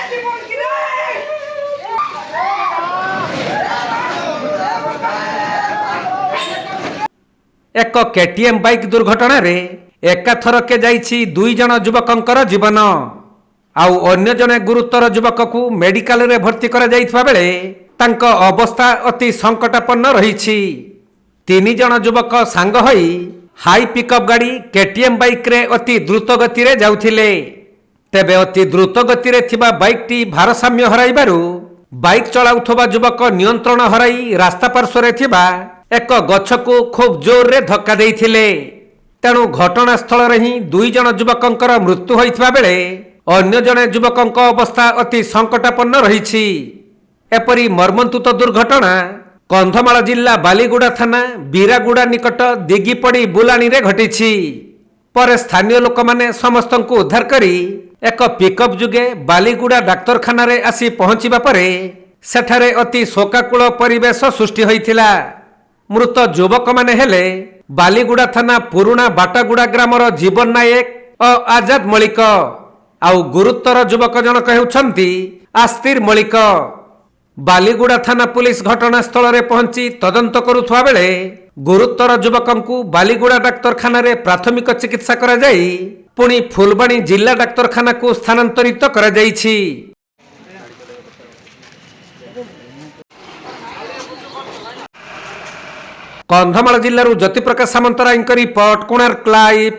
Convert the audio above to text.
एक KTM bike दुर्घटना रे एकाथरके जाइछि 2 जण युवकंकर जीवन आउ अन्य जने गुरुतर युवक को मेडिकल रे भर्ती करा जाइथबा बेले तांक अवस्था अति संकटापन्न रहिछि। 3 जण युवक सांग होई हाई पिकअप गाड़ी केटीएम बाइक रे अति द्रुत गति रे जाउथिले। तेबे अति द्रुत गति रे थिबा बाइक टी भारसाम्य हराइबारु बाइक चलाउथबा युवक नियंत्रण हराई रास्ता पार्श्व रे थिबा एक गछ को खूब जोर रे धक्का देइथिले। तेणु घटनास्थल रे ही 2 जण युवकंकर मृत्यु होइथबा बेले अन्य जने युवकंक अवस्था अति संकटापन्न रहिछि। एपरि मर्मन्तुत दुर्घटना कंधमाल जिला बालीगुड़ा थाना बीरागुड़ा निकट दिगिपड़ी बुलानी रे घटिछि। पर स्थानीय लोक माने समस्तंकु उद्धार करी एक पिकअप जुगे बालीगुड़ा डाक्तरखाना रे आसी पहुंचिबा परे सेठारे अति शोकाकुल परिवेश सृष्टि होइथिला। मृत युवक माने हेले बालीगुड़ा थाना पुरुणा बाटागुड़ा ग्रामर जीवन नायक और आजाद मलिक आउ गुरुतर युवक जनक हेउछंती आस्तिर मलिक। बालीगुड़ा थाना पुलिस घटनास्थल रे पहुंची तदंत करुथुवा बेले गुरुतर युवकंकु बालीगुड़ा डाक्तरखाना रे प्राथमिक चिकित्सा करा जाई पुणी फुलबाणी जिला डाक्तरखाना को स्थानांतरित करा जाईछि। Kandhamal जिल्लारू Jyoti Prakash सामंतरायଙ୍କ report Konark live.